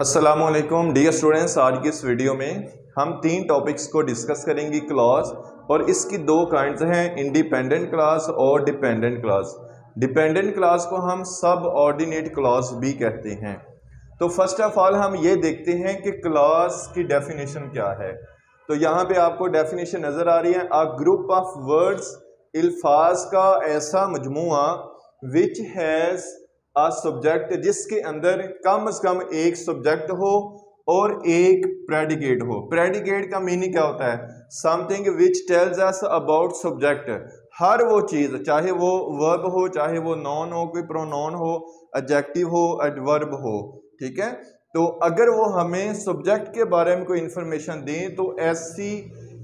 अस्सलामुअलैकुम dear students, आज की इस वीडियो में हम तीन टॉपिक्स को डिस्कस करेंगे क्लॉज, और इसकी दो काइंड्स हैं, इंडिपेंडेंट क्लॉज और डिपेंडेंट क्लॉज। डिपेंडेंट क्लॉज को हम सब ऑर्डिनेट क्लॉज भी कहते हैं। तो फर्स्ट ऑफ ऑल हम ये देखते हैं कि क्लॉज की डेफिनेशन क्या है। तो यहाँ पे आपको डेफिनेशन नज़र आ रही है, अ ग्रुप ऑफ वर्ड्स, अल्फाज का ऐसा मजमुआ विच हैज़ आ सब्जेक्ट, जिसके अंदर कम से कम एक सब्जेक्ट हो और एक प्रेडिकेट हो। प्रेडिकेट का मीनिंग क्या होता है? Something which tells us about subject. हर वो चीज़, चाहे वो वर्ब हो, चाहे वो नॉन हो, कोई प्रोनाउन हो, एडजेक्टिव हो, एडवर्ब हो, ठीक है। तो अगर वो हमें सब्जेक्ट के बारे में कोई इंफॉर्मेशन दें तो ऐसी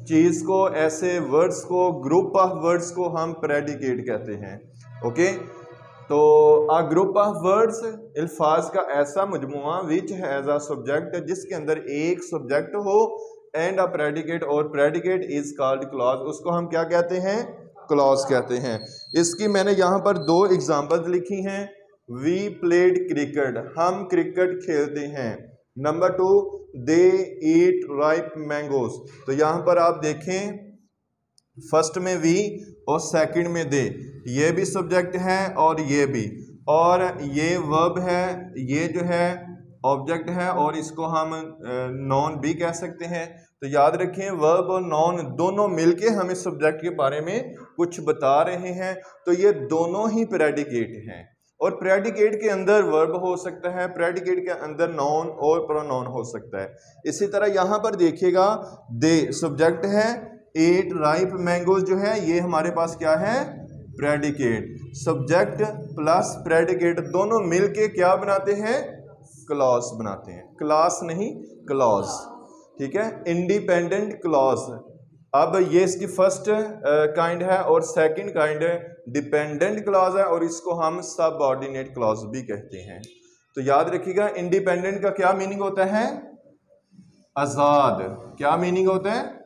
चीज़ को, ऐसे वर्ड्स को, ग्रुप ऑफ वर्ड्स को हम प्रेडिकेट कहते हैं। ओके, तो अ ग्रुप ऑफ वर्ड्स, अल्फाज का ऐसा मजमुआ विच हैज़ अ सब्जेक्ट, जिसके अंदर एक सब्जेक्ट हो एंड अ प्रेडिकेट, और प्रेडिकेट इज कॉल्ड क्लॉज। उसको हम क्या कहते हैं? क्लॉज कहते हैं। इसकी मैंने यहाँ पर दो एग्जांपल्स लिखी हैं। वी प्लेड क्रिकेट, हम क्रिकेट खेलते हैं। नंबर 2, दे ईट राइप मैंगोज। तो यहाँ पर आप देखें, फर्स्ट में वी और सेकंड में दे, ये भी सब्जेक्ट है और ये भी, और ये वर्ब है, ये जो है ऑब्जेक्ट है, और इसको हम नॉन भी कह सकते हैं। तो याद रखें, वर्ब और नॉन दोनों मिलके हमें सब्जेक्ट के बारे में कुछ बता रहे हैं। तो ये दोनों ही प्रेडिकेट हैं, और प्रेडिकेट के अंदर वर्ब हो सकता है, प्रेडिकेट के अंदर नॉन और प्रोनाउन हो सकता है। इसी तरह यहाँ पर देखिएगा, दे सब्जेक्ट है, एट राइप मैंगोज जो है ये हमारे पास क्या है? प्रेडिकेट। सब्जेक्ट प्लस प्रेडिकेट दोनों मिलके क्या बनाते हैं? क्लॉज बनाते हैं। क्लास नहीं, क्लॉज, ठीक है। इंडिपेंडेंट क्लॉज, अब ये इसकी फर्स्ट काइंड है, और सेकंड काइंड डिपेंडेंट क्लॉज है, और इसको हम सब ऑर्डिनेट क्लॉज भी कहते हैं। तो याद रखिएगा, इंडिपेंडेंट का क्या मीनिंग होता है? आज़ाद। क्या मीनिंग होता है?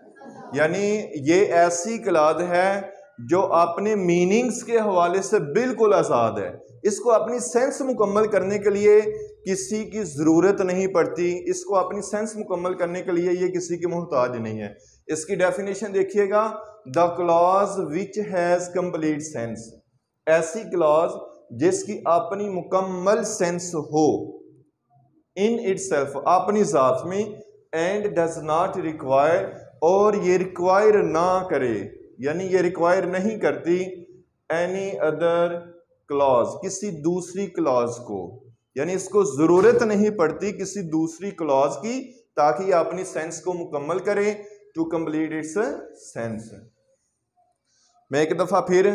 यानी ये ऐसी क्लॉज है जो अपने मीनिंग्स के हवाले से बिल्कुल आज़ाद है। इसको अपनी सेंस मुकम्मल करने के लिए किसी की ज़रूरत नहीं पड़ती। इसको अपनी सेंस मुकम्मल करने के लिए ये किसी की मोहताज नहीं है। इसकी डेफिनेशन देखिएगा, the clause which has complete sense, ऐसी क्लॉज जिसकी अपनी मुकम्मल सेंस हो, इन इटसेल्फ, अपनी ज़ात में, एंड डज नॉट रिक्वायर, और ये रिक्वायर ना करे, यानी ये रिक्वायर नहीं करती एनी अदर क्लॉज, किसी दूसरी क्लॉज को, यानी इसको ज़रूरत नहीं पड़ती किसी दूसरी क्लॉज की ताकि ये अपनी सेंस को मुकम्मल करे, टू कंप्लीट इट्स सेंस। मैं एक दफ़ा फिर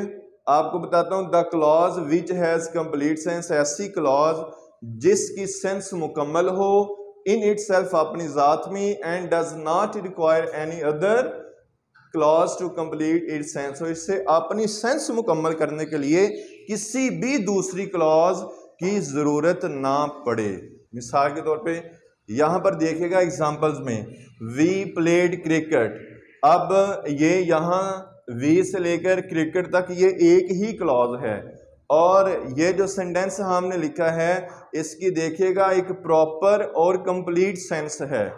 आपको बताता हूँ, the clause which has complete sense, ऐसी क्लॉज जिसकी सेंस मुकम्मल हो, इन इटसेल्फ, अपनी ज़ात में, and does not require any other clause to complete its sense, और इससे अपनी सेंस मुकम्मल करने के लिए किसी भी दूसरी क्लॉज की ज़रूरत ना पड़े। मिसाल के तौर पे यहाँ पर देखिएगा एग्जांपल्स में, वी प्लेड क्रिकेट, अब ये यहाँ वी से लेकर क्रिकेट तक ये एक ही क्लॉज है, और ये जो सेंटेंस हमने लिखा है इसकी देखिएगा एक प्रॉपर और कंप्लीट सेंस है,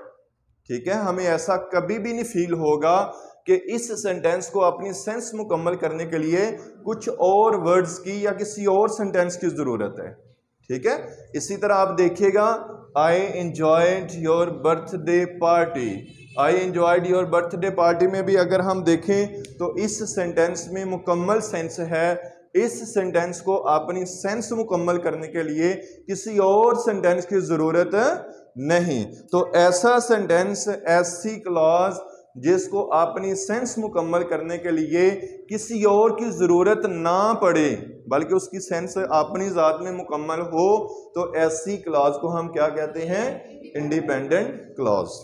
ठीक है। हमें ऐसा कभी भी नहीं फील होगा कि इस सेंटेंस को अपनी सेंस मुकम्मल करने के लिए कुछ और वर्ड्स की या किसी और सेंटेंस की ज़रूरत है, ठीक है। इसी तरह आप देखिएगा, I enjoyed your birthday party, I enjoyed your birthday party में भी अगर हम देखें तो इस सेंटेंस में मुकम्मल सेंस है। इस सेंटेंस को अपनी सेंस मुकम्मल करने के लिए किसी और सेंटेंस की ज़रूरत नहीं। तो ऐसा सेंटेंस, ऐसी क्लॉज जिसको अपनी सेंस मुकम्मल करने के लिए किसी और की ज़रूरत ना पड़े बल्कि उसकी सेंस अपनी ज़ात में मुकम्मल हो, तो ऐसी क्लॉज को हम क्या कहते हैं? Independent clause.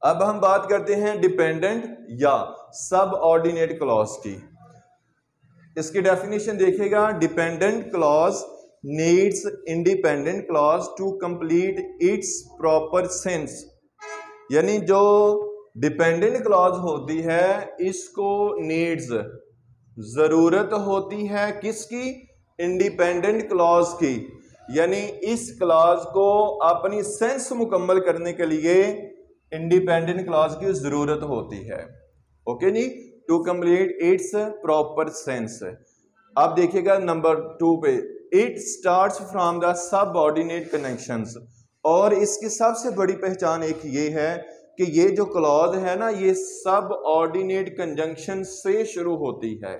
अब हम बात करते हैं डिपेंडेंट या सब ऑर्डिनेट क्लॉज की। इसकी डेफिनेशन देखिएगा, dependent clause needs independent clause to complete its proper sense, यानी जो डिपेंडेंट क्लॉज होती है इसको नीड्स, ज़रूरत होती है किसकी? इंडिपेंडेंट क्लॉज की, यानी इस क्लॉज को अपनी सेंस मुकम्मल करने के लिए इंडिपेंडेंट क्लॉज की जरूरत होती है। ओके जी, to complete its proper sense. अब देखिएगा नंबर 2 पे, it starts from the subordinate connections. और इसकी सबसे बड़ी पहचान एक ये है कि ये जो क्लॉज है ना, ये सबऑर्डिनेट कंजंक्शन से शुरू होती है।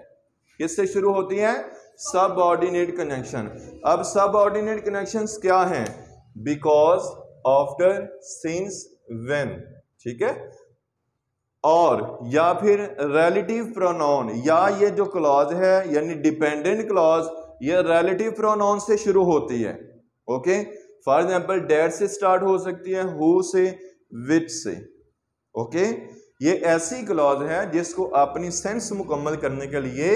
किससे शुरू होती है? Subordinate conjunction. अब सबऑर्डिनेट कनेक्शंस क्या हैं? बिकॉज, आफ्टर, सिंस, व्हेन, ठीक है, और या फिर रिलेटिव प्रोनाउन, या ये जो क्लॉज है यानी डिपेंडेंट क्लॉज, ये रिलेटिव प्रोनाउन से शुरू होती है। ओके, फॉर एग्जांपल डेट से स्टार्ट हो सकती है, हु से, विच से। ओके, ये ऐसी क्लॉज है जिसको अपनी सेंस मुकम्मल करने के लिए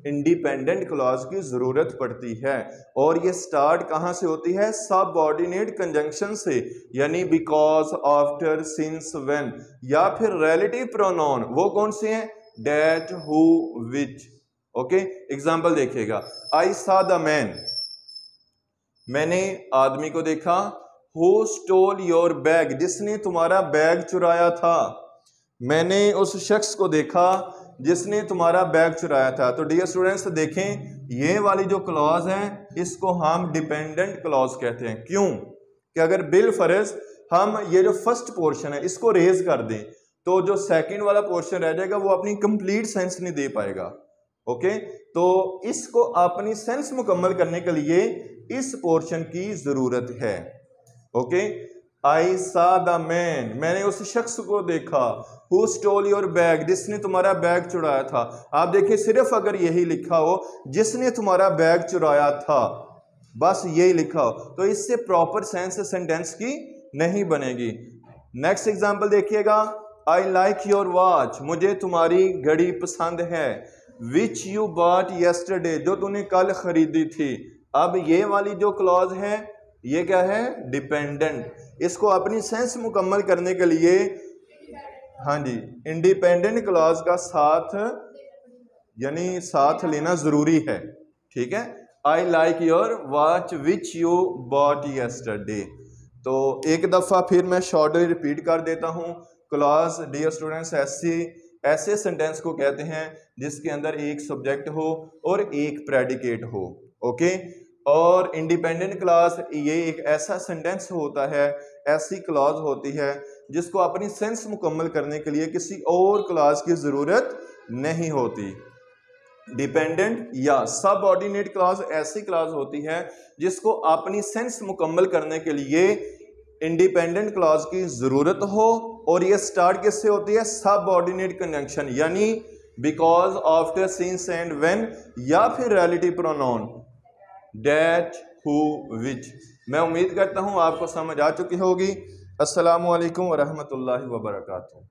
इंडिपेंडेंट क्लॉज की जरूरत पड़ती है। और ये स्टार्ट कहां से होती है? सबऑर्डिनेट कंजंक्शन से, यानी बिकॉज, आफ्टर, सिंस, व्हेन, या फिर रिलेटिव प्रोनाउन। वो कौन से हैं? That, who, which. Okay, example देखिएगा, आई सॉ द मैन, मैंने आदमी को देखा। हु स्टोल योर बैग, जिसने तुम्हारा बैग चुराया था। मैंने उस शख्स को देखा जिसने तुम्हारा बैग चुराया था। तो डियर स्टूडेंट्स देखें, ये वाली जो क्लॉज है इसको हम डिपेंडेंट क्लॉज कहते हैं। क्यों? कि अगर बिल फर्ज हम ये जो फर्स्ट पोर्शन है इसको रेज कर दें तो जो सेकंड वाला पोर्शन रह जाएगा वो अपनी कंप्लीट सेंस नहीं दे पाएगा। ओके, तो इसको अपनी सेंस मुकम्मल करने के लिए इस पोर्शन की जरूरत है। Okay, I saw the man, मैंने उस शख्स को देखा। हु स्टोल योर बैग, जिसने तुम्हारा बैग चुराया था। आप देखिए, सिर्फ अगर यही लिखा हो जिसने तुम्हारा बैग चुराया था, बस यही लिखा हो, तो इससे प्रॉपर सेंस सेंटेंस की नहीं बनेगी। नेक्स्ट एग्जांपल देखिएगा, आई लाइक योर वॉच, मुझे तुम्हारी घड़ी पसंद है। विच यू बॉट यस्टरडे, जो तूने कल खरीदी थी। अब ये वाली जो क्लॉज है ये क्या है? डिपेंडेंट। इसको अपनी सेंस मुकम्मल करने के लिए, हाँ जी, इंडिपेंडेंट क्लॉज का साथ यानी साथ लेना जरूरी है। ठीक है, I like your watch which you bought yesterday. तो एक दफ़ा फिर मैं शॉर्टली रिपीट कर देता हूँ। क्लॉज डियर स्टूडेंट्स ऐसे सेंटेंस को कहते हैं जिसके अंदर एक सब्जेक्ट हो और एक प्रेडिकेट हो। ओके, और इंडिपेंडेंट क्लॉज ये एक ऐसा सेंटेंस होता है, ऐसी क्लॉज होती है जिसको अपनी सेंस मुकम्मल करने के लिए किसी और क्लॉज की ज़रूरत नहीं होती। डिपेंडेंट या सबऑर्डिनेट क्लॉज ऐसी क्लॉज होती है जिसको अपनी सेंस मुकम्मल करने के लिए इंडिपेंडेंट क्लॉज की ज़रूरत हो, और ये स्टार्ट किससे होती है? सबऑर्डिनेट कंजंक्शन, यानी because, after, since and when, या फिर रिलेटिव प्रोनाउन डेट, हु, विच। मैं उम्मीद करता हूँ आपको समझ आ चुकी होगी। अस्सलामु अलैकुम व रहमतुल्लाहि व बरकातुहू।